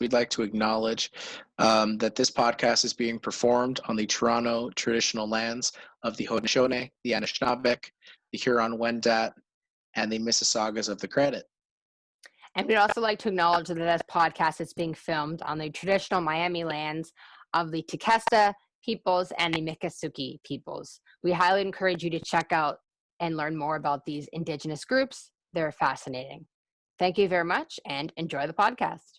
we'd like to acknowledge that this podcast is being performed on the Toronto traditional lands of the Haudenosaunee, the Anishinaabeg, the Huron-Wendat, and the Mississaugas of the Credit. And we'd also like to acknowledge that this podcast is being filmed on the traditional Miami lands of the Tequesta peoples and the Miccosukee peoples. We highly encourage you to check out and learn more about these Indigenous groups. They're fascinating. Thank you very much and enjoy the podcast.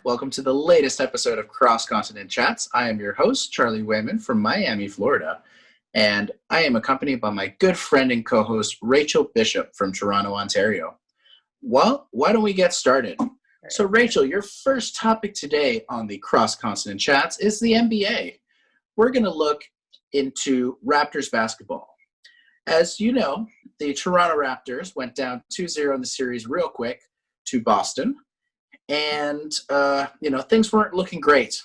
Welcome to the latest episode of Cross Continent Chats. I am your host, Charlie Wayman from Miami, Florida, and I am accompanied by my good friend and co-host, Rachel Bishop from Toronto, Ontario. Well, why don't we get started? So, Rachel, your first topic today on the Cross Continent Chats is the NBA. We're going to look into Raptors basketball. As you know, the Toronto Raptors went down 2-0 in the series real quick to Boston. And, things weren't looking great.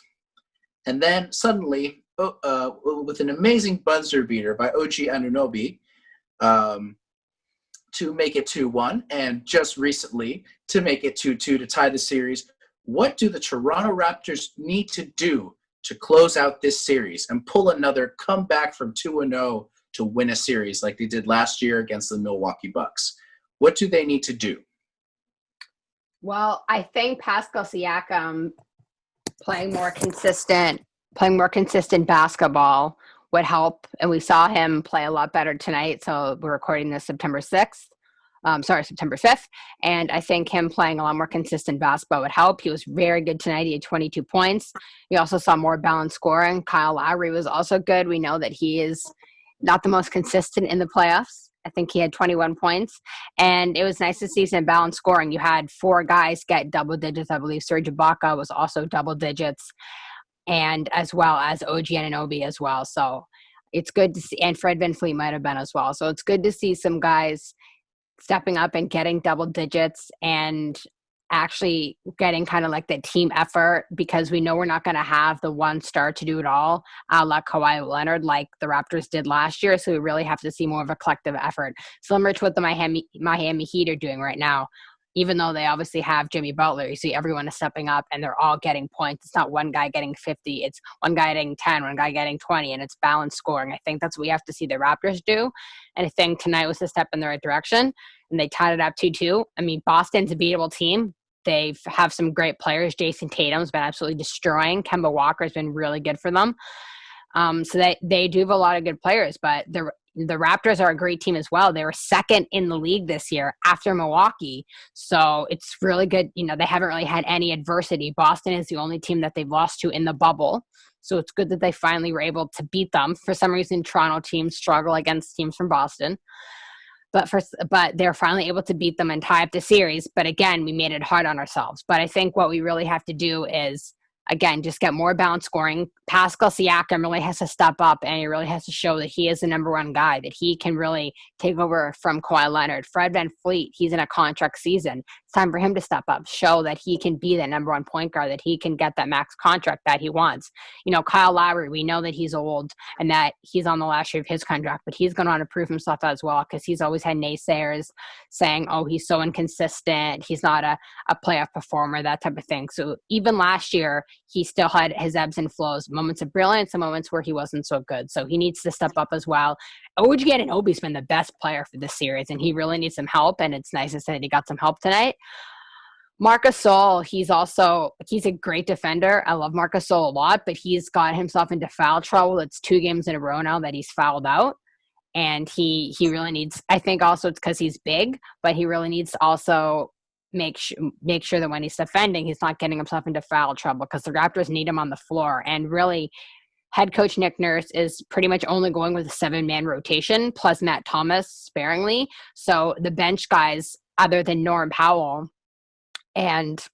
And then suddenly, with an amazing buzzer beater by OG Anunoby to make it 2-1, and just recently to make it 2-2 to tie the series, what do the Toronto Raptors need to do to close out this series and pull another comeback from 2-0 to win a series like they did last year against the Milwaukee Bucks? What do they need to do? Well, I think Pascal Siakam playing more consistent basketball would help. And we saw him play a lot better tonight. So we're recording this September 5th. And I think him playing a lot more consistent basketball would help. He was very good tonight. He had 22 points. We also saw more balanced scoring. Kyle Lowry was also good. We know that he is not the most consistent in the playoffs. I think he had 21 points, and it was nice to see some balanced scoring. You had 4 guys get double digits. I believe Serge Ibaka was also double digits, and as well as OG Anunoby as well. So it's good to see, and Fred VanVleet might have been as well. So it's good to see some guys stepping up and getting double digits and actually getting kind of like the team effort, because we know we're not going to have the one star to do it all, like Kawhi Leonard, like the Raptors did last year. So we really have to see more of a collective effort, similar to what the Miami Heat are doing right now. Even though they obviously have Jimmy Butler, you see everyone is stepping up and they're all getting points. It's not one guy getting 50. It's one guy getting 10, one guy getting 20, and it's balanced scoring. I think that's what we have to see the Raptors do. And I think tonight was a step in the right direction, and they tied it up 2-2. I mean, Boston's a beatable team. They have some great players. Jason Tatum's been absolutely destroying. Kemba Walker's been really good for them. So they do have a lot of good players, but the Raptors are a great team as well. They were second in the league this year after Milwaukee. So it's really good. They haven't really had any adversity. Boston is the only team that they've lost to in the bubble. So it's good that they finally were able to beat them. For some reason, Toronto teams struggle against teams from Boston. But they're finally able to beat them and tie up the series. But again, we made it hard on ourselves. But I think what we really have to do is, again, just get more balanced scoring. Pascal Siakam really has to step up, and he really has to show that he is the number one guy, that he can really take over from Kawhi Leonard. Fred VanVleet, he's in a contract season. It's time for him to step up, show that he can be that number one point guard, that he can get that max contract that he wants. Kyle Lowry, we know that he's old and that he's on the last year of his contract, but he's going to want to prove himself as well, because he's always had naysayers saying, oh, he's so inconsistent, he's not a playoff performer, that type of thing. So even last year, he still had his ebbs and flows, moments of brilliance and moments where he wasn't so good. So he needs to step up as well. OG Anunoby's been the best player for this series, and he really needs some help, and it's nice to say that he got some help tonight. Marc Gasol, he's a great defender. I love Marc Gasol a lot, but he's got himself into foul trouble. It's 2 games in a row now that he's fouled out. And he really needs, I think also it's because he's big, but he really needs to also make sure that when he's defending, he's not getting himself into foul trouble, because the Raptors need him on the floor. And really, head coach Nick Nurse is pretty much only going with a 7-man rotation plus Matt Thomas sparingly. So the bench guys, other than Norm Powell and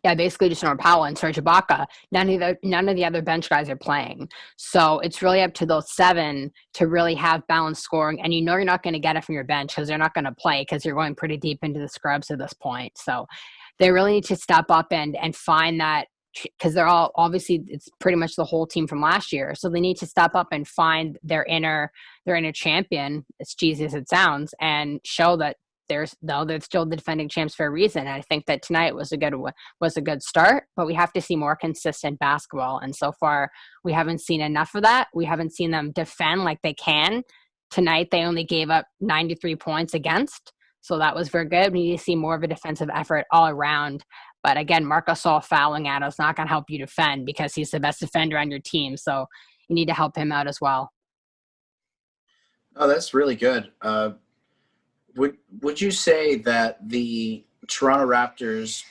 Yeah, basically just Norm Powell and Serge Ibaka. None of the other bench guys are playing. So it's really up to those 7 to really have balanced scoring. And you're not going to get it from your bench because they're not going to play because you're going pretty deep into the scrubs at this point. So they really need to step up and find that, because they're all, obviously it's pretty much the whole team from last year. So they need to step up and find their inner champion, as cheesy as it sounds, and show that they're still the defending champs for a reason. And I think that tonight was a good start, but we have to see more consistent basketball. And so far we haven't seen enough of that. We haven't seen them defend like they can. Tonight they only gave up 93 points against. So that was very good. We need to see more of a defensive effort all around. But again, Marc Gasol fouling at us not going to help you defend because he's the best defender on your team. So you need to help him out as well. Oh, that's really good. Would you say that the Toronto Raptors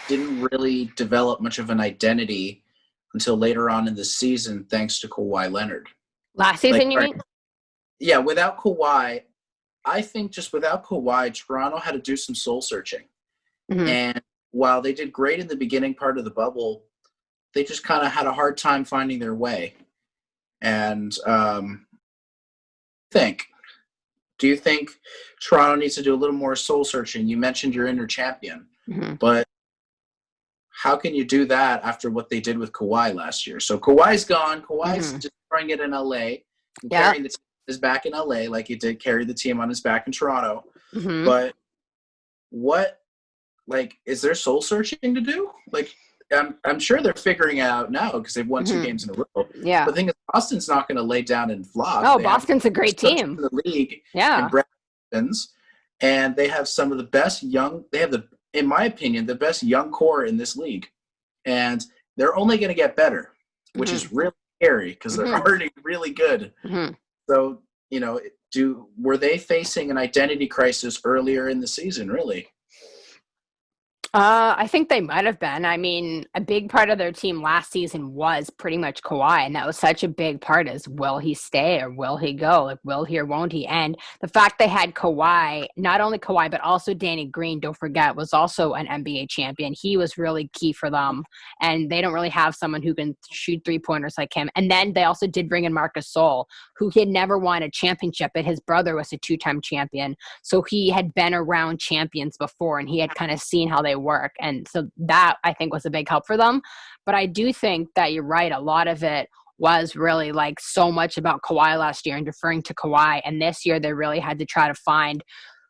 didn't really develop much of an identity until later on in the season, thanks to Kawhi Leonard? Last season, you mean? Yeah, without Kawhi, I think just without Kawhi, Toronto had to do some soul searching. Mm-hmm. And while they did great in the beginning part of the bubble, they just kind of had a hard time finding their way. And do you think Toronto needs to do a little more soul searching? You mentioned your inner champion, mm-hmm. but how can you do that after what they did with Kawhi last year? So Kawhi's gone. Kawhi's mm-hmm. just throwing it in LA and carrying the team on his back in LA like he did carry the team on his back in Toronto. Mm-hmm. But is there soul searching to do? Like, I'm sure they're figuring it out now because they've won 2 games in a row. Yeah. But the thing is, Boston's not going to lay down and flop. Oh, Boston's a great team. In the league. Yeah. And they have some of the best in my opinion, the best young core in this league. And they're only going to get better, which mm-hmm. is really scary because they're mm-hmm. already really good. Mm-hmm. So, were they facing an identity crisis earlier in the season, really? I think they might have been. I mean, a big part of their team last season was pretty much Kawhi, and that was such a big part is, will he stay or will he go? Like, will he or won't he? And the fact they had Kawhi, not only Kawhi, but also Danny Green, don't forget, was also an NBA champion. He was really key for them, and they don't really have someone who can shoot 3-pointers like him. And then they also did bring in Marc Gasol, who had never won a championship, but his brother was a 2-time champion. So he had been around champions before, and he had kind of seen how they work. And so that, I think, was a big help for them. But I do think that you're right. A lot of it was really like so much about Kawhi last year and deferring to Kawhi. And this year they really had to try to find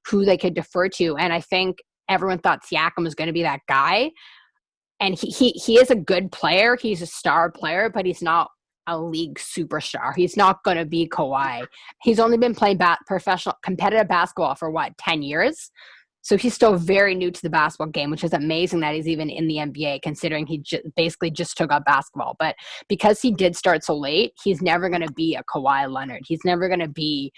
who they could defer to. And I think everyone thought Siakam was going to be that guy. And he is a good player. He's a star player, but he's not a league superstar. He's not going to be Kawhi. He's only been playing professional competitive basketball for 10 years. So he's still very new to the basketball game, which is amazing that he's even in the NBA, considering he basically just took up basketball. But because he did start so late, he's never going to be a Kawhi Leonard. He's never going to be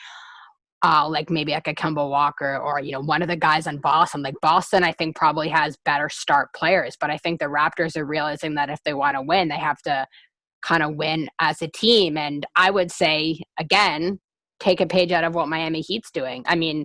maybe like a Kemba Walker or, one of the guys on Boston. Like Boston, I think probably has better start players. But I think the Raptors are realizing that if they want to win, they have to kind of win as a team. And I would say, again, take a page out of what Miami Heat's doing. I mean,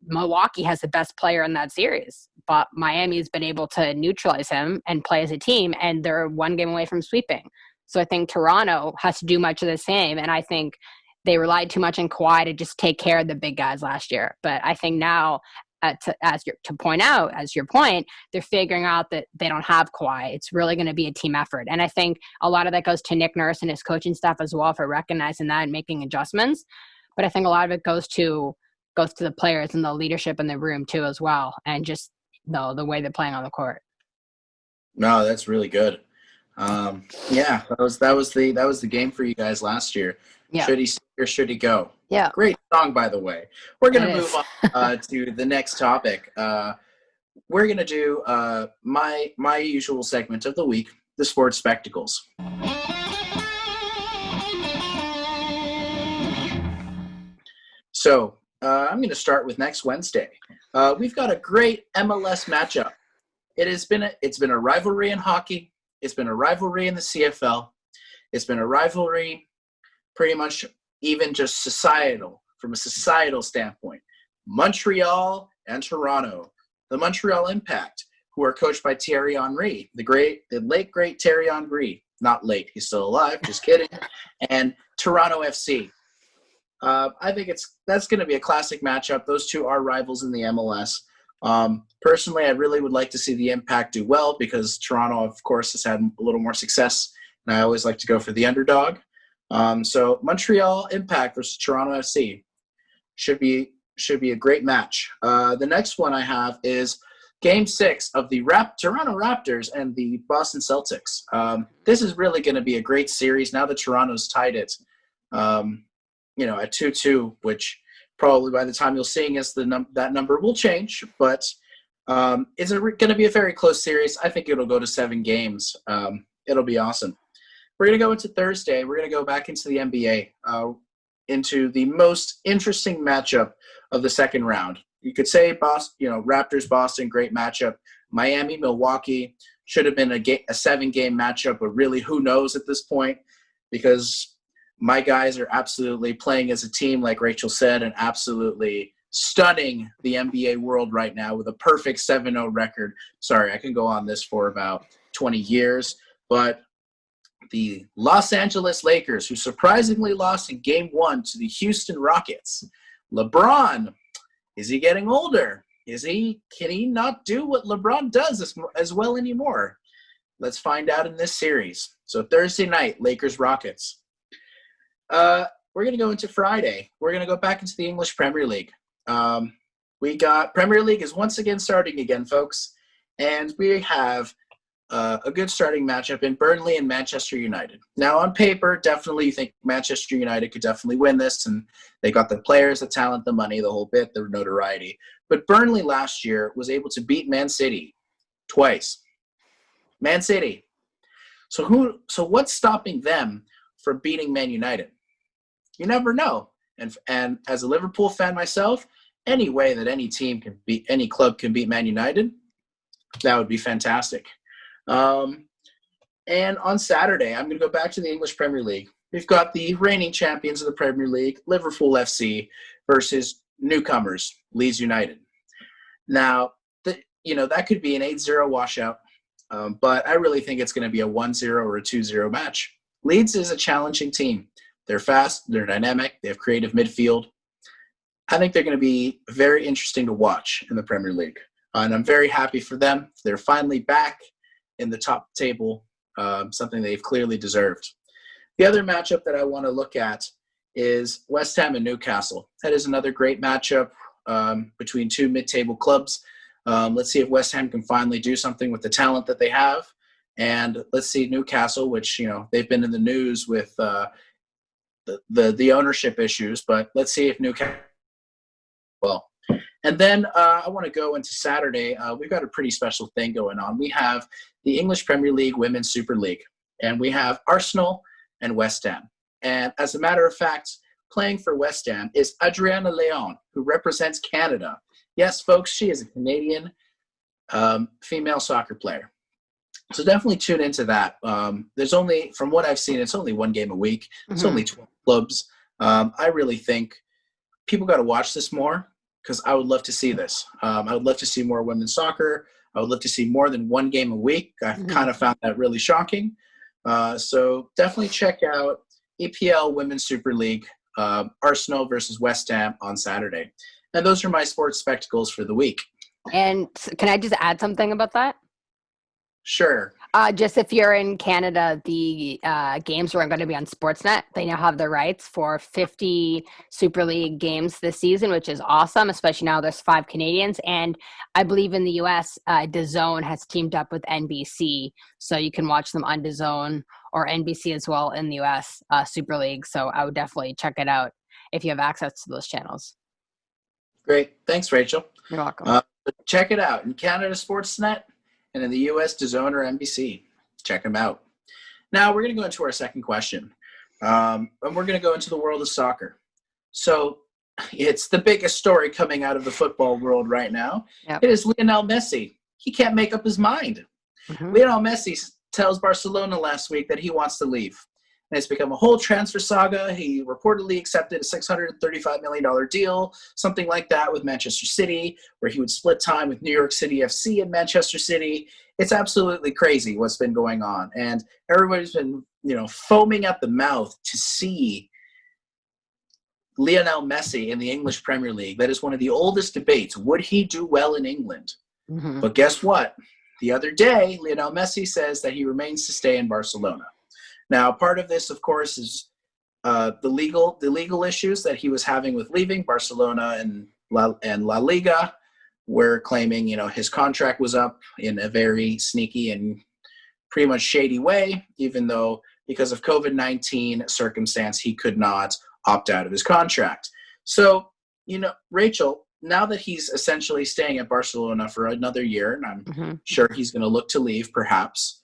Milwaukee has the best player in that series, but Miami's been able to neutralize him and play as a team, and they're 1 game away from sweeping. So I think Toronto has to do much of the same, and I think they relied too much on Kawhi to just take care of the big guys last year. But I think now, as your point, they're figuring out that they don't have Kawhi. It's really going to be a team effort, and I think a lot of that goes to Nick Nurse and his coaching staff as well for recognizing that and making adjustments. But I think a lot of it goes to the players and the leadership in the room too as well, and just the way they're playing on the court. No, that's really good. Yeah, that was the game for you guys last year. Yeah. Should he stay or should he go? Yeah. Great song, by the way. We're gonna move on to the next topic. We're gonna do my usual segment of the week, the sports spectacles. So I'm going to start with next Wednesday. We've got a great MLS matchup. It's been a rivalry in hockey. It's been a rivalry in the CFL. It's been a rivalry pretty much even just from a societal standpoint. Montreal and Toronto. The Montreal Impact, who are coached by Thierry Henry, the late great Thierry Henry. Not late, he's still alive, just kidding. And Toronto FC. I think that's going to be a classic matchup. Those two are rivals in the MLS. Personally, I really would like to see the Impact do well because Toronto, of course, has had a little more success, and I always like to go for the underdog. So Montreal Impact versus Toronto FC should be a great match. The next one I have is Game 6 of the Toronto Raptors and the Boston Celtics. This is really going to be a great series now that Toronto's tied it, at 2-2, which probably by the time you're seeing us, that number will change. But it's going to be a very close series. I think it'll go to 7 games. It'll be awesome. We're going to go into Thursday. We're going to go back into the NBA, into the most interesting matchup of the second round. You could say Raptors, Boston, great matchup. Miami, Milwaukee should have been a 7-game matchup, but really who knows at this point, because my guys are absolutely playing as a team, like Rachel said, and absolutely stunning the NBA world right now with a perfect 7-0 record. Sorry, I can go on this for about 20 years, but the Los Angeles Lakers, who surprisingly lost in Game 1 to the Houston Rockets. LeBron, is he getting older? Can he not do what LeBron does as well anymore? Let's find out in this series. So Thursday night, Lakers-Rockets. We're going to go into Friday. We're going to go back into the English Premier League. We got Premier League is once again starting again, folks. And we have a good starting matchup in Burnley and Manchester United. Now, on paper, definitely you think Manchester United could definitely win this, and they got the players, the talent, the money, the whole bit, the notoriety. But Burnley last year was able to beat Man City twice. Man City. So what's stopping them from beating Man United? You never know. And as a Liverpool fan myself, any way that any club can beat Man United, that would be fantastic. And on Saturday, I'm going to go back to the English Premier League. We've got the reigning champions of the Premier League, Liverpool FC, versus newcomers, Leeds United. Now, that could be an 8-0 washout, but I really think it's going to be a 1-0 or a 2-0 match. Leeds is a challenging team. They're fast, they're dynamic, they have creative midfield. I think they're going to be very interesting to watch in the Premier League, and I'm very happy for them. They're finally back in the top table, something they've clearly deserved. The other matchup that I want to look at is West Ham and Newcastle. That is another great matchup between two mid-table clubs. Let's see if West Ham can finally do something with the talent that they have. And let's see Newcastle, which, they've been in the news with the ownership issues, but let's see if Newcastle well. And then I want to go into Saturday. We've got a pretty special thing going on. We have the English Premier League Women's Super League, and we have Arsenal and West Ham. And as a matter of fact, playing for West Ham is Adriana Leon, who represents Canada. Yes, folks, she is a Canadian female soccer player. So definitely tune into that. There's only, from what I've seen, it's only one game a week. It's only 12 clubs. I really think people got to watch this more, because I would love to see this. I would love to see more women's soccer. I would love to see more than one game a week. I kind of found that really shocking. So definitely check out EPL Women's Super League, Arsenal versus West Ham on Saturday. And those are my sports spectacles for the week. And can I just add something about that? Sure. Just if you're in Canada, the games are going to be on Sportsnet. They now have the rights for 50 Super League games this season, which is awesome, especially now there's 5 Canadians. And I believe in the U.S., DAZN has teamed up with NBC, so you can watch them on DAZN or NBC as well in the U.S. Super League. So I would definitely check it out if you have access to those channels. Great. Thanks, Rachel. You're welcome. Check it out. In Canada, Sportsnet. And in the U.S., DAZN or NBC. Check them out. Now, we're going to go into our second question. And we're going to go into the world of soccer. So it's the biggest story coming out of the football world right now. Yep. It is Lionel Messi. He can't make up his mind. Lionel Messi tells Barcelona last week that he wants to leave. and it's become a whole transfer saga. He reportedly accepted a $635 million deal, something like that, with Manchester City, where he would split time with New York City FC and Manchester City. It's absolutely crazy what's been going on, and everybody's been, foaming at the mouth to see Lionel Messi in the English Premier League. That is one of the oldest debates. Would he do well in England? Mm-hmm. But guess what? The other day, Lionel Messi says that he remains to stay in Barcelona. Now, part of this, of course, is the legal issues that he was having with leaving Barcelona and La Liga. We're claiming, his contract was up in a very sneaky and pretty much shady way, even though because of COVID-19 circumstance, he could not opt out of his contract. So, Rachel, now that he's essentially staying at Barcelona for another year, and I'm sure he's going to look to leave perhaps,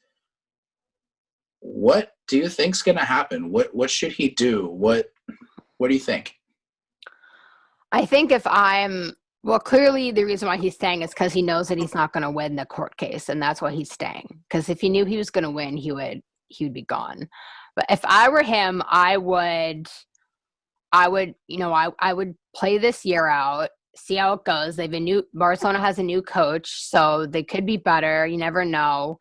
what do you think's going to happen? What should he do? What do you think? I think clearly the reason why he's staying is because he knows that he's not going to win the court case, and that's why he's staying. Because if he knew he was going to win, he would be gone. But if I were him, I would play this year out, see how it goes. Barcelona has a new coach, so they could be better. You never know.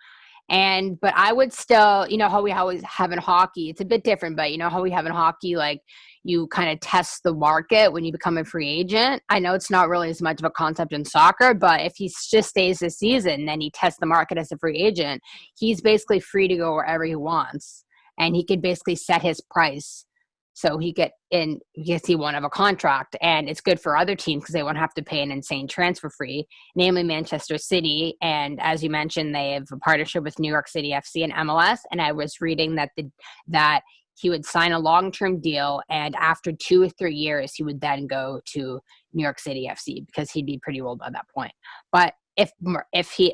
But I would still, how we always have in hockey, it's a bit different, but how we have in hockey, like you kind of test the market when you become a free agent. I know it's not really as much of a concept in soccer, but if he just stays this season, then he tests the market as a free agent. He's basically free to go wherever he wants, and he could basically set his price. So he gets he won't have a contract, and it's good for other teams because they won't have to pay an insane transfer fee, namely Manchester City. And as you mentioned, they have a partnership with New York City FC and MLS. And I was reading that he would sign a long-term deal, and after 2 or 3 years, he would then go to New York City FC because he'd be pretty old by that point. But if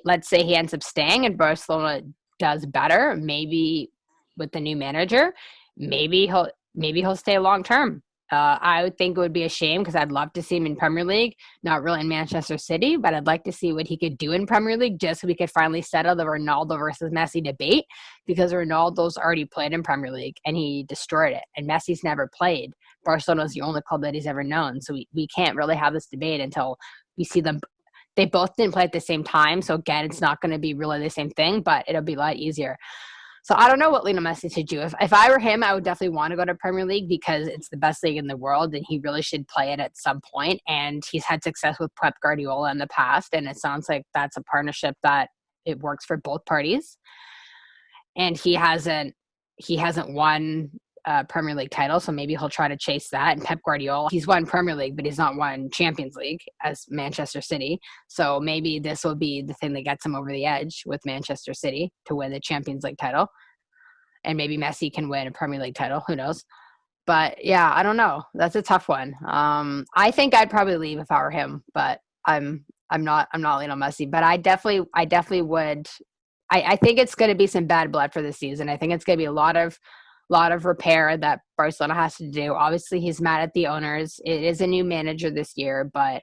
let's say he ends up staying and Barcelona does better, maybe with the new manager, maybe he'll stay long term. I would think it would be a shame because I'd love to see him in Premier League, not really in Manchester City, but I'd like to see what he could do in Premier League just so we could finally settle the Ronaldo versus Messi debate, because Ronaldo's already played in Premier League and he destroyed it, and Messi's never played. Barcelona's the only club that he's ever known, so we can't really have this debate until we see them. They both didn't play at the same time, so again, it's not going to be really the same thing, but it'll be a lot easier. So I don't know what Lionel Messi should do. If I were him, I would definitely want to go to Premier League because it's the best league in the world, and he really should play it at some point. And he's had success with Pep Guardiola in the past, and it sounds like that's a partnership that it works for both parties. And he hasn't won a Premier League title, so maybe he'll try to chase that. And Pep Guardiola, he's won Premier League, but he's not won Champions League as Manchester City. So maybe this will be the thing that gets him over the edge with Manchester City to win the Champions League title. And maybe Messi can win a Premier League title. Who knows? But yeah, I don't know. That's a tough one. I think I'd probably leave if I were him, but I'm not Lionel Messi. But I definitely would. I think it's going to be some bad blood for this season. I think it's going to be a lot of repair that Barcelona has to do. Obviously, he's mad at the owners. It is a new manager this year, but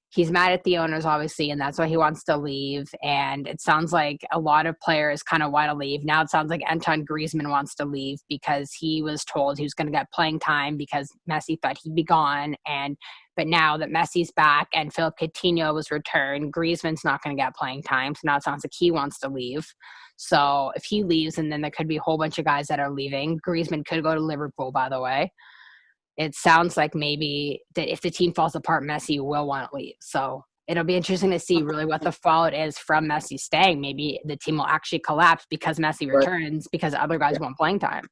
he's mad at the owners, obviously, and that's why he wants to leave. And it sounds like a lot of players kind of want to leave. Now it sounds like Antoine Griezmann wants to leave because he was told he was going to get playing time because Messi thought he'd be gone. But now that Messi's back and Philippe Coutinho was returned, Griezmann's not going to get playing time. So now it sounds like he wants to leave. So if he leaves, and then there could be a whole bunch of guys that are leaving. Griezmann could go to Liverpool, by the way. It sounds like maybe that if the team falls apart, Messi will want to leave. So it'll be interesting to see really what the fallout is from Messi staying. Maybe the team will actually collapse because Messi returns because other guys want playing time.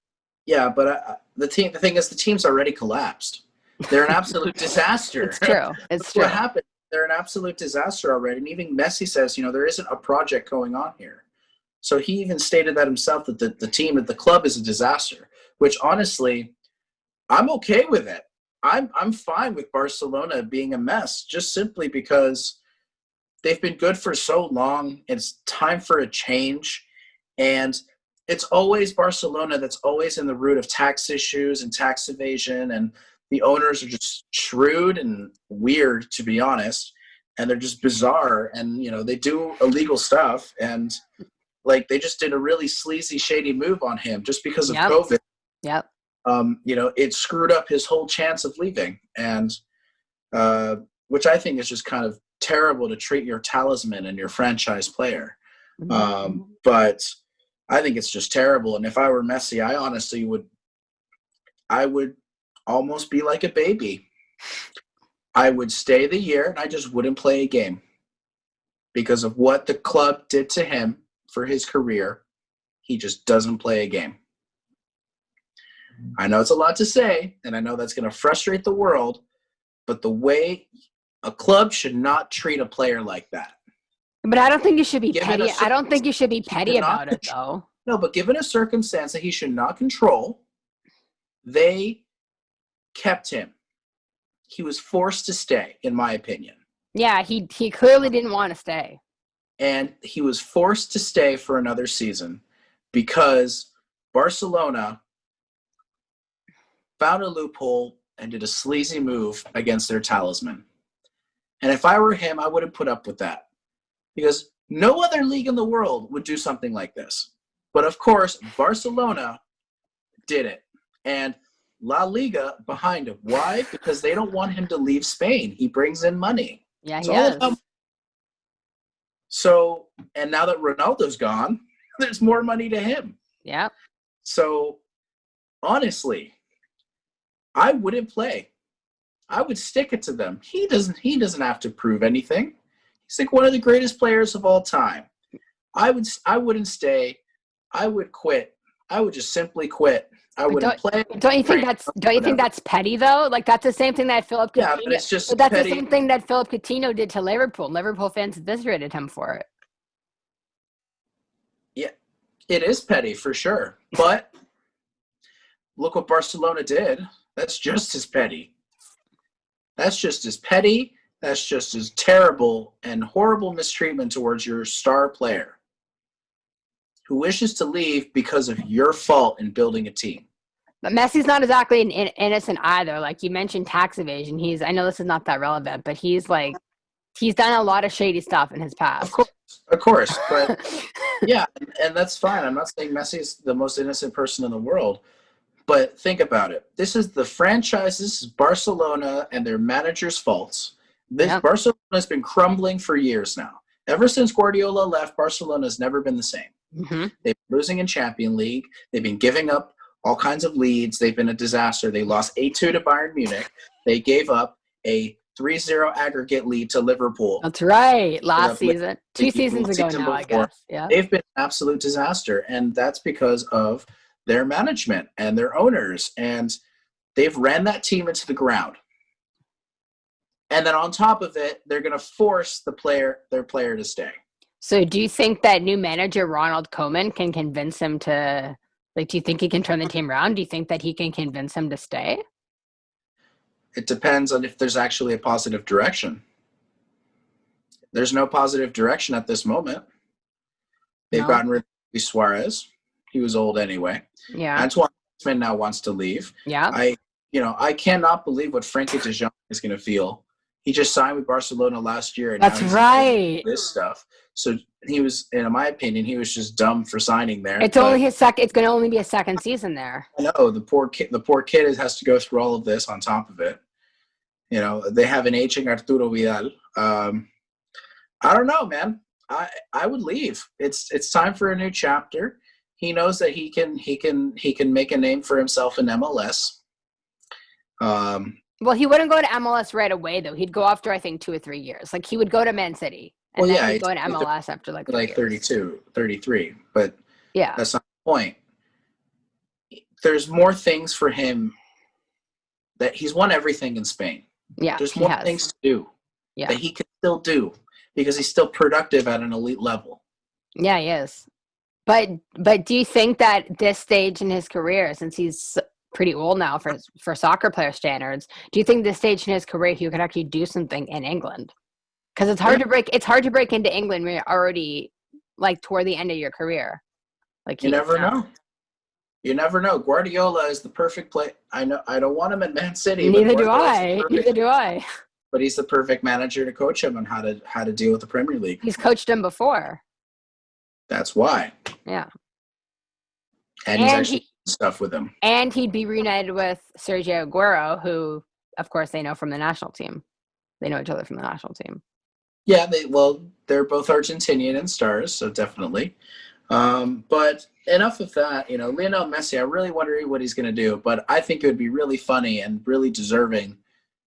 Yeah, but the thing is, the team's already collapsed. They're an absolute disaster. It's true. It's true. What happened? They're an absolute disaster already. And even Messi says, there isn't a project going on here. So he even stated that himself, that the team, that the club is a disaster, which honestly, I'm okay with it. I'm fine with Barcelona being a mess, just simply because they've been good for so long. It's time for a change. And it's always Barcelona that's always in the root of tax issues and tax evasion. And the owners are just shrewd and weird, to be honest. And they're just bizarre. And, they do illegal stuff. And, they just did a really sleazy, shady move on him just because of COVID. Yep. It screwed up his whole chance of leaving, and which I think is just kind of terrible to treat your talisman and your franchise player. But I think it's just terrible. And if I were Messi, I honestly would almost be like a baby. I would stay the year and I just wouldn't play a game because of what the club did to him for his career. He just doesn't play a game. I know it's a lot to say, and I know that's going to frustrate the world, but the way a club should not treat a player like that. But I don't think you should be petty. I don't think you should be petty about it, though. No, but given a circumstance that he should not control, they kept him. He was forced to stay, in my opinion. Yeah, he clearly didn't want to stay. And he was forced to stay for another season because Barcelona found a loophole and did a sleazy move against their talisman. And if I were him, I wouldn't put up with that because no other league in the world would do something like this. But of course, Barcelona did it. And La Liga behind him. Why? Because they don't want him to leave Spain. He brings in money. Yeah, he does. So, and now that Ronaldo's gone, there's more money to him. Yeah. So, honestly, I wouldn't play. I would stick it to them. He doesn't have to prove anything. He's like one of the greatest players of all time. I wouldn't stay. I would quit. I would just simply quit. I wouldn't play. Don't you think that's petty though? Like that's the same thing that Philip Coutinho. Yeah, but it's just that's petty. The same thing that Philip Coutinho did to Liverpool. Liverpool fans eviscerated him for it. Yeah, it is petty for sure. But look what Barcelona did. That's just as petty. That's just as petty. That's just as terrible and horrible mistreatment towards your star player who wishes to leave because of your fault in building a team. But Messi's not exactly an innocent either. Like you mentioned tax evasion. I know this is not that relevant, but he's done a lot of shady stuff in his past. Of course. But yeah, and that's fine. I'm not saying Messi's the most innocent person in the world. But think about it. This is the franchise. This is Barcelona and their manager's faults. Barcelona has been crumbling for years now. Ever since Guardiola left, Barcelona has never been the same. Mm-hmm. They've been losing in Champions League. They've been giving up all kinds of leads. They've been a disaster. They lost 8-2 to Bayern Munich. They gave up a 3-0 aggregate lead to Liverpool. That's right. Last season. 2 seasons ago now, I guess. Yeah. They've been an absolute disaster, and that's because of their management and their owners, and they've ran that team into the ground. And then on top of it, they're going to force their player to stay. So do you think that new manager Ronald Koeman can convince him to, do you think he can turn the team around? Do you think that he can convince him to stay? It depends on if there's actually a positive direction. There's no positive direction at this moment. They've gotten rid of Luis Suarez. He was old anyway. Yeah. Antoine Griezmann now wants to leave. Yeah. I cannot believe what Frankie de Jong is going to feel. He just signed with Barcelona last year. And that's right. This stuff. So he was, in my opinion, he was just dumb for signing there. It's only his second. It's going to only be a second season there. I know the poor kid has to go through all of this on top of it. They have an aging Arturo Vidal. I don't know, man. I would leave. It's time for a new chapter. He knows that he can make a name for himself in MLS. Well, he wouldn't go to MLS right away, though. He'd go after, I think, 2 or 3 years. Like, he would go to Man City. And then he'd go to MLS after, 32, 33. But yeah, that's not the point. There's more things for him that he's won everything in Spain. Yeah, there's more things to do that he can still do because he's still productive at an elite level. Yeah, he is. But do you think that this stage in his career, since he's pretty old now for soccer player standards, do you think this stage in his career he could actually do something in England? Because it's hard to break. It's hard to break into England when you're already toward the end of your career. You never know. You never know. Guardiola is the perfect play. I know. I don't want him at Man City. Neither do I. But he's the perfect manager to coach him on how to deal with the Premier League. He's coached him before. That's why. Yeah. And stuff with him. And he'd be reunited with Sergio Aguero, who, of course, they know from the national team. They know each other from the national team. Yeah, they're both Argentinian and stars, so definitely. But enough of that. Lionel Messi, I really wonder what he's going to do, but I think it would be really funny and really deserving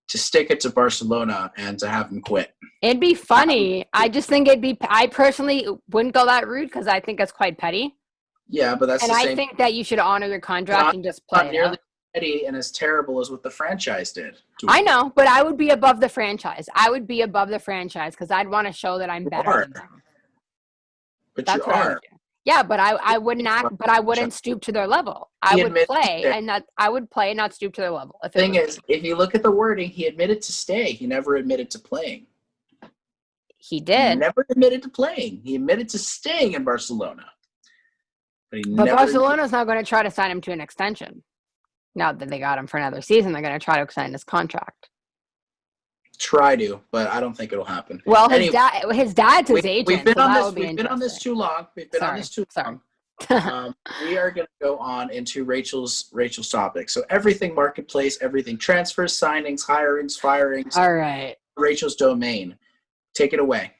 to stick it to Barcelona and to have him quit. It'd be funny. I just think I personally wouldn't go that route because I think it's quite petty. Yeah, but that's and the I same. think that you should honor your contract and just play Not it nearly out. petty and as terrible as what the franchise did. I know, but I would be above the franchise. I would be above the franchise because I'd want to show that I'm better than them. But That's you what I are. would do. Yeah, but I wouldn't act, but I wouldn't stoop to their level. I would play and not stoop to their level. The thing is, if you look at the wording, he admitted to stay. He never admitted to playing. He did. He never admitted to playing. He admitted to staying in Barcelona. But Barcelona's not going to try to sign him to an extension. Now that they got him for another season, they're going to try to extend his contract. Try to, but I don't think it'll happen. Well, his dad's his agent. We've been on this too long. We are going to go on into Rachel's topic. So everything marketplace, everything transfers, signings, hirings, firings. All right. Rachel's domain. Take it away.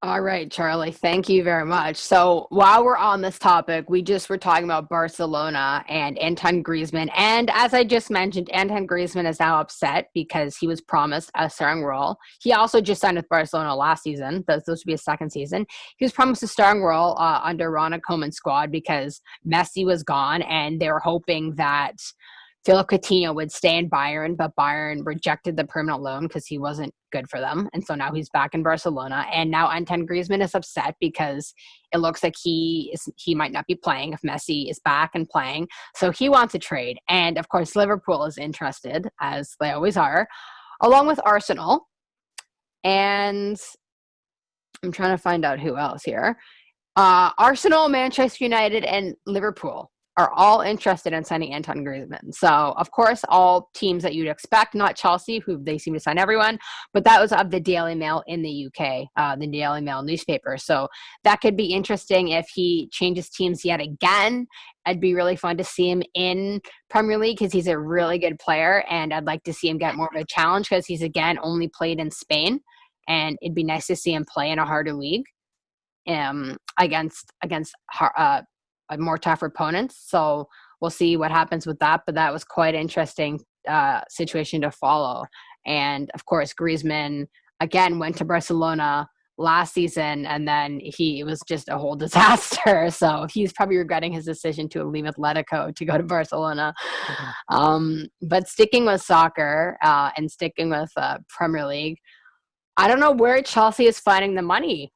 All right, Charlie, thank you very much. So while we're on this topic, we just were talking about Barcelona and Antoine Griezmann. And as I just mentioned, Antoine Griezmann is now upset because he was promised a starring role. He also just signed with Barcelona last season. This would be his second season. He was promised a starring role under Ronald Koeman's squad because Messi was gone, and they were hoping that Philippe Coutinho would stay in Bayern, but Bayern rejected the permanent loan because he wasn't good for them. And so now he's back in Barcelona. And now Antoine Griezmann is upset because it looks like he might not be playing if Messi is back and playing. So he wants a trade. And of course, Liverpool is interested, as they always are, along with Arsenal. And I'm trying to find out who else here. Arsenal, Manchester United, and Liverpool are all interested in signing Antoine Griezmann. So, of course, all teams that you'd expect, not Chelsea, who they seem to sign everyone, but that was of the Daily Mail in the UK, the Daily Mail newspaper. So that could be interesting if he changes teams yet again. It'd be really fun to see him in Premier League because he's a really good player, and I'd like to see him get more of a challenge because he's, again, only played in Spain, and it'd be nice to see him play in a harder league against more tougher opponents. So we'll see what happens with that. But that was quite an interesting situation to follow. And of course, Griezmann again went to Barcelona last season, and then it was just a whole disaster. So he's probably regretting his decision to leave Atletico to go to Barcelona. But sticking with soccer and sticking with Premier League, I don't know where Chelsea is finding the money,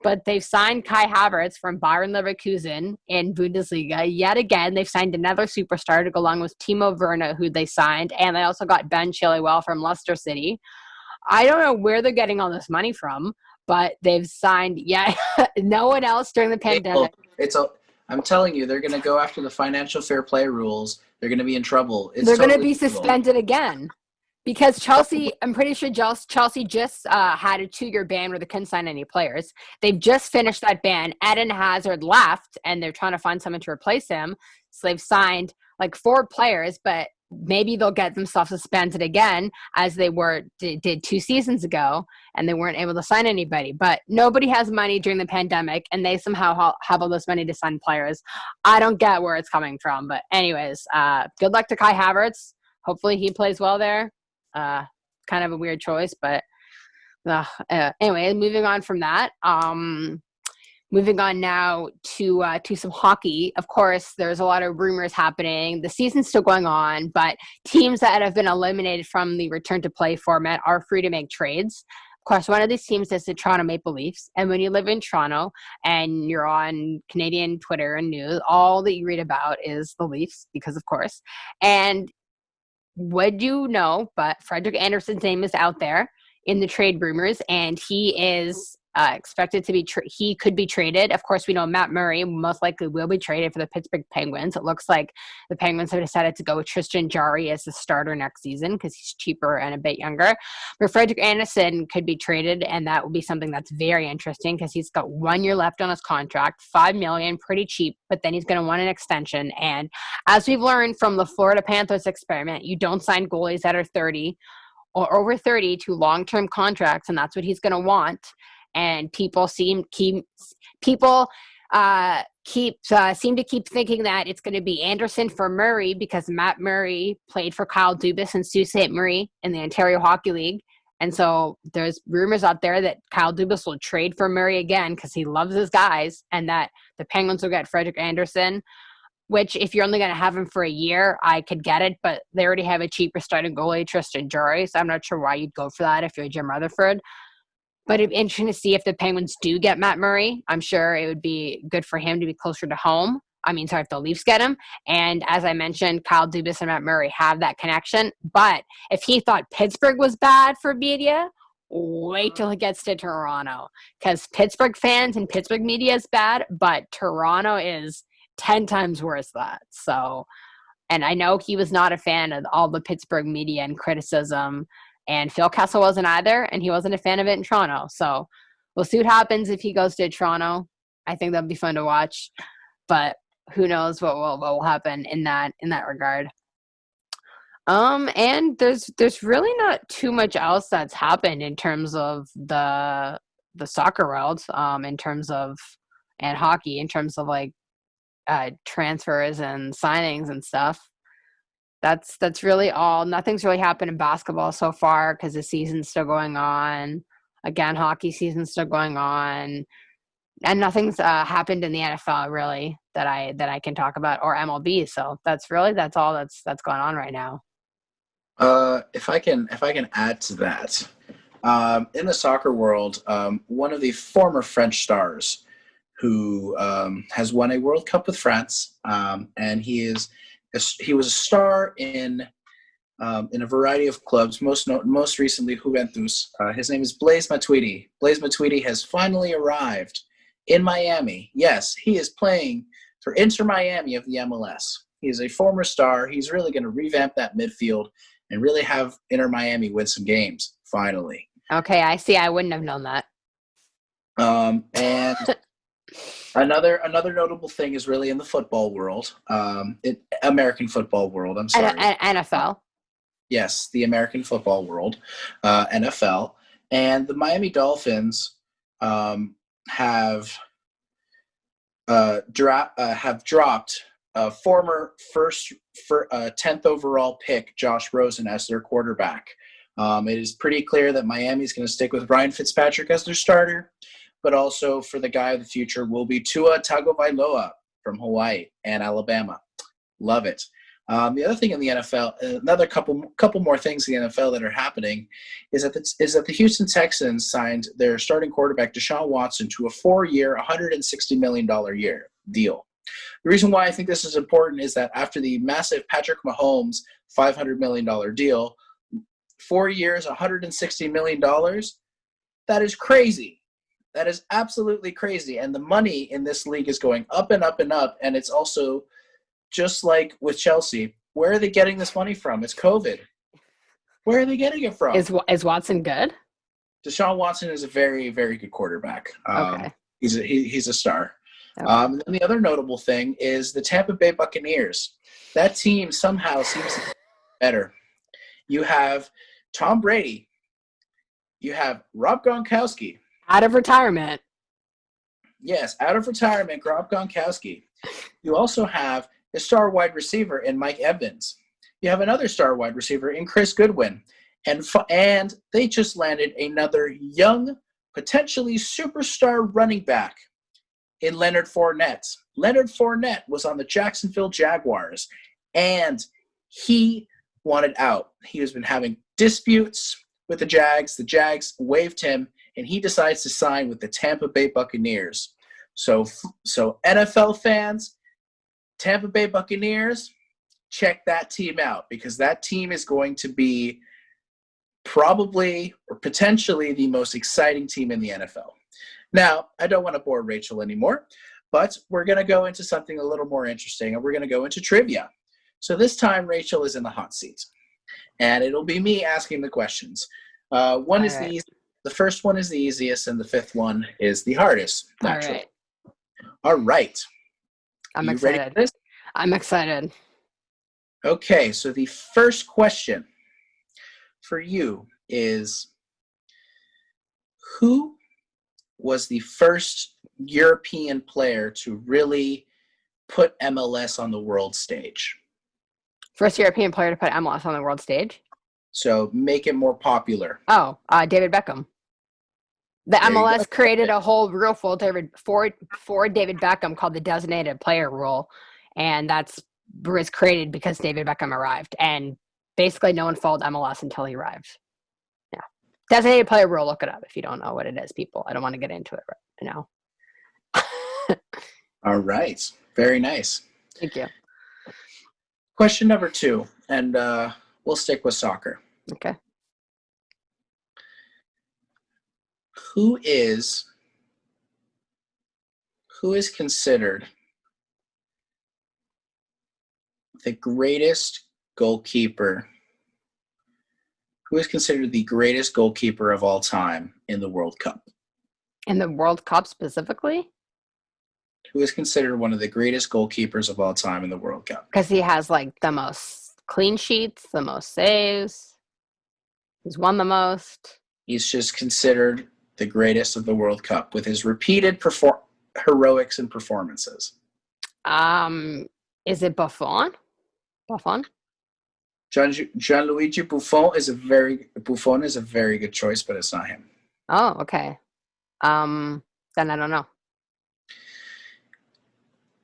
but they've signed Kai Havertz from Bayern Leverkusen in Bundesliga. Yet again, they've signed another superstar to go along with Timo Werner, who they signed. And they also got Ben Chilwell from Leicester City. I don't know where they're getting all this money from, but they've signed no one else during the pandemic. I'm telling you, they're going to go after the financial fair play rules. They're going to be in trouble. They're going to be suspended again. Because Chelsea, I'm pretty sure Chelsea just had a 2-year ban where they couldn't sign any players. They've just finished that ban. Eden Hazard left, and they're trying to find someone to replace him. So they've signed like 4 players, but maybe they'll get themselves suspended again as they did 2 seasons ago, and they weren't able to sign anybody. But nobody has money during the pandemic, and they somehow have all this money to sign players. I don't get where it's coming from. But anyways, good luck to Kai Havertz. Hopefully he plays well there. Kind of a weird choice, but anyway, moving on from that. Moving on now to some hockey. Of course, there's a lot of rumors happening. The season's still going on, but teams that have been eliminated from the return to play format are free to make trades. Of course, one of these teams is the Toronto Maple Leafs. And when you live in Toronto and you're on Canadian Twitter and news, all that you read about is the Leafs, because of course. And would you know, but Frederik Andersen's name is out there in the trade rumors, and he is expected to be he could be traded. Of course, we know Matt Murray most likely will be traded for the Pittsburgh Penguins. It looks like the Penguins have decided to go with Tristan Jarry as the starter next season because he's cheaper and a bit younger. But Frederik Andersen could be traded, and that will be something that's very interesting because he's got 1 year left on his contract, $5 million, pretty cheap, but then he's going to want an extension. And as we've learned from the Florida Panthers experiment, you don't sign goalies that are 30 or over 30 to long-term contracts, and that's what he's going to want. And people seem to keep thinking that it's going to be Anderson for Murray because Matt Murray played for Kyle Dubas and Sault Ste. Marie in the Ontario Hockey League. And so there's rumors out there that Kyle Dubas will trade for Murray again because he loves his guys, and that the Penguins will get Frederik Andersen, which if you're only going to have him for a year, I could get it, but they already have a cheaper starting goalie, Tristan Jarry, so I'm not sure why you'd go for that if you're Jim Rutherford. But it'd be interesting to see if the Penguins do get Matt Murray. I'm sure it would be good for him to be closer to home. If the Leafs get him. And as I mentioned, Kyle Dubas and Matt Murray have that connection. But if he thought Pittsburgh was bad for media, wait till he gets to Toronto. Because Pittsburgh fans and Pittsburgh media is bad, but Toronto is 10 times worse than that. So, and I know he was not a fan of all the Pittsburgh media and criticism. And Phil Kessel wasn't either, and he wasn't a fan of it in Toronto. So we'll see what happens if he goes to Toronto. I think that'll be fun to watch, but who knows what will happen in that regard. And there's really not too much else that's happened in terms of the soccer world, in terms of and hockey, in terms of like transfers and signings and stuff. That's really all. Nothing's really happened in basketball so far because the season's still going on. Again, hockey season's still going on, and nothing's happened in the NFL really that I can talk about, or MLB. So that's all that's going on right now. If I can add to that, in the soccer world, one of the former French stars who has won a World Cup with France, and he was a star in a variety of clubs, most recently Juventus. His name is Blaise Matuidi. Blaise Matuidi has finally arrived in Miami. Yes, he is playing for Inter Miami of the MLS. He is a former star. He's really going to revamp that midfield and really have Inter Miami win some games, finally. Okay, I see. I wouldn't have known that. And another notable thing is really in the football world, American football world. I'm sorry, NFL. Yes, the American football world, NFL, and the Miami Dolphins have dropped former 10th overall pick Josh Rosen as their quarterback. It is pretty clear that Miami is going to stick with Ryan Fitzpatrick as their starter, but also for the guy of the future will be Tua Tagovailoa from Hawaii and Alabama. Love it. The other thing in the NFL, another couple more things in the NFL that are happening is that the Houston Texans signed their starting quarterback Deshaun Watson to a 4-year, $160 million deal. The reason why I think this is important is that after the massive Patrick Mahomes $500 million deal, 4 years, $160 million, that is crazy. That is absolutely crazy. And the money in this league is going up and up and up. And it's also just like with Chelsea. Where are they getting this money from? It's COVID. Where are they getting it from? Is Watson good? Deshaun Watson is a very, very good quarterback. Okay. He's a star. Okay. And the other notable thing is the Tampa Bay Buccaneers. That team somehow seems better. You have Tom Brady. You have Rob Gronkowski. Out of retirement. Yes, out of retirement, Rob Gronkowski. You also have a star wide receiver in Mike Evans. You have another star wide receiver in Chris Goodwin. And they just landed another young, potentially superstar running back in Leonard Fournette. Leonard Fournette was on the Jacksonville Jaguars, and he wanted out. He has been having disputes with the Jags. The Jags waived him, and he decides to sign with the Tampa Bay Buccaneers. So NFL fans, Tampa Bay Buccaneers, check that team out, because that team is going to be probably or potentially the most exciting team in the NFL. Now, I don't want to bore Rachel anymore, but we're going to go into something a little more interesting, and we're going to go into trivia. So this time, Rachel is in the hot seat, and it'll be me asking the questions. The first one is the easiest, and the fifth one is the hardest, naturally. All right. I'm You excited. ready for this? I'm excited. Okay, so the first question for you is, who was the first European player to really put MLS on the world stage? First European player to put MLS on the world stage? So make it more popular. Oh, David Beckham. The There you MLS go. created a whole rule for David Beckham called the designated player rule, and was created because David Beckham arrived, and basically no one followed MLS until he arrived. Yeah, designated player rule. Look it up if you don't know what it is, people. I don't want to get into it right now. All right. Very nice. Thank you. Question number 2, and we'll stick with soccer. Okay. Who is considered the greatest goalkeeper? Who is considered the greatest goalkeeper of all time in the World Cup? In the World Cup specifically? Who is considered one of the greatest goalkeepers of all time in the World Cup? Because he has like the most clean sheets, the most saves. He's won the most. He's just considered the greatest of the World Cup with his repeated heroics and performances. Is it Buffon? Buffon? Gianluigi Buffon is a very good choice, but it's not him. Oh, okay. Then I don't know.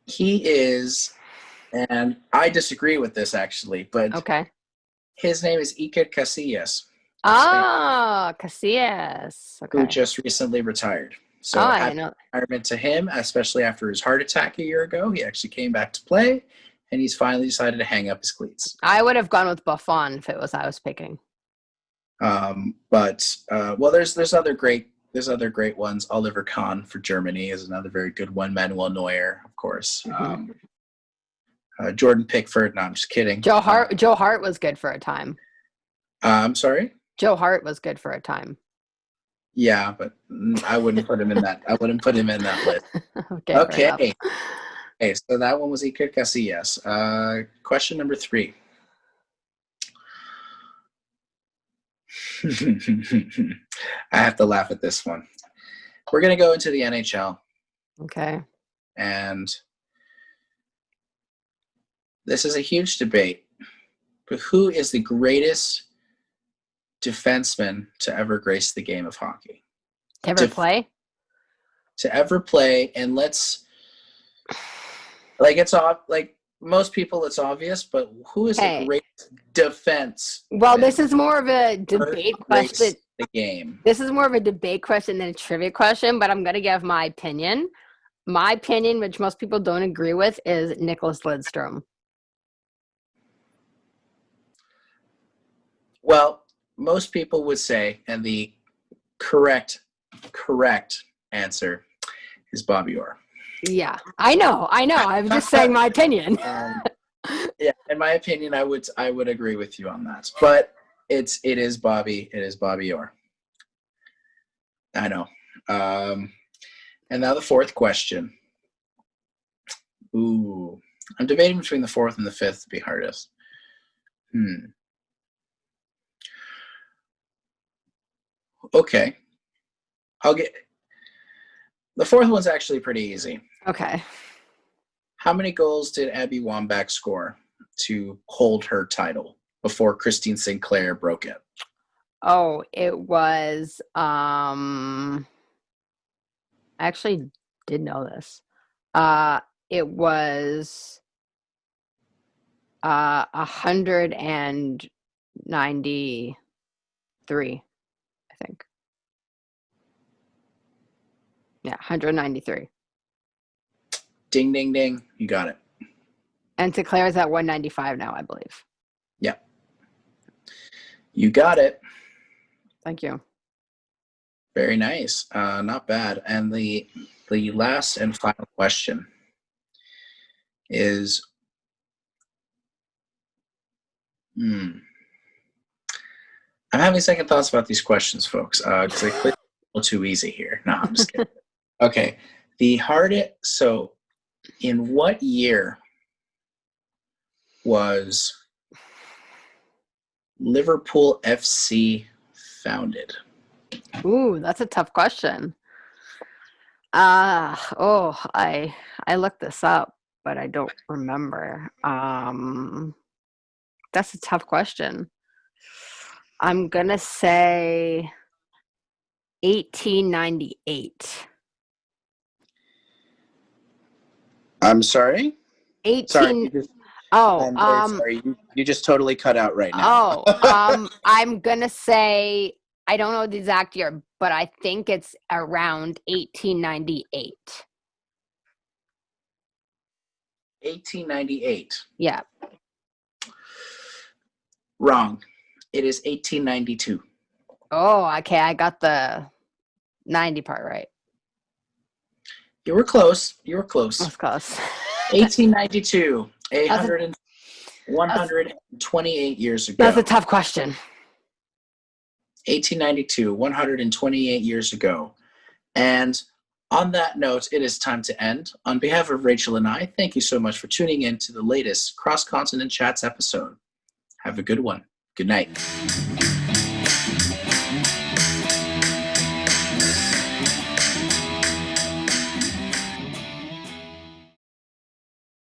He is, and I disagree with this actually, but Okay. his name is Iker Casillas. Casillas. Okay. Who just recently retired. So I know. retirement to him, especially after his heart attack a year ago. He actually came back to play, and he's finally decided to hang up his cleats. I would have gone with Buffon if it was I was picking. There's other great ones. Oliver Kahn for Germany is another very good one. Manuel Neuer, of course. Mm-hmm. Jordan Pickford. No, I'm just kidding. Joe Hart was good for a time. I'm sorry? Joe Hart was good for a time. Yeah, but I wouldn't put him in that. I wouldn't put him in that list. Okay. Okay, so that one was Iker Casillas. Question number 3. I have to laugh at this one. We're going to go into the NHL. Okay. And this is a huge debate. But who is the greatest defenseman to ever grace the game of hockey? To ever play? To ever play, and most people it's obvious, but who is the greatest defense? Well, this is more of a debate question. The game. This is more of a debate question than a trivia question, but I'm going to give my opinion. My opinion, which most people don't agree with, is Nicholas Lidstrom. Well, most people would say, and the correct answer is Bobby Orr. Yeah, I know. I'm just saying my opinion. Yeah, in my opinion, I would agree with you on that. But it is Bobby Orr. I know. And now the fourth question. Ooh, I'm debating between the fourth and the fifth to be hardest. Okay. The fourth one's actually pretty easy. Okay. How many goals did Abby Wambach score to hold her title before Christine Sinclair broke it? Oh, it was I actually did know this. It was 193, I think. Yeah, 193. Ding, ding, ding. You got it. And Sinclair's at 195 now, I believe. Yeah. You got it. Thank you. Very nice. Not bad. And the last and final question is, I'm having second thoughts about these questions, folks, because I clicked a little too easy here. No, I'm just kidding. Okay. So in what year was Liverpool FC founded? Ooh, that's a tough question. I looked this up, but I don't remember. That's a tough question. I'm gonna say 1898. I'm sorry? 18. Sorry. Oh, I'm very sorry. You just totally cut out right now. I'm gonna say I don't know the exact year, but I think it's around 1898. 1898. Yeah. Wrong. It is 1892. Oh, okay. I got the 90 part right. You were close. You were close. That's close. 1892. 128 years ago. That's a tough question. 1892, 128 years ago. And on that note, it is time to end. On behalf of Rachel and I, thank you so much for tuning in to the latest Cross Continent Chats episode. Have a good one. Good night.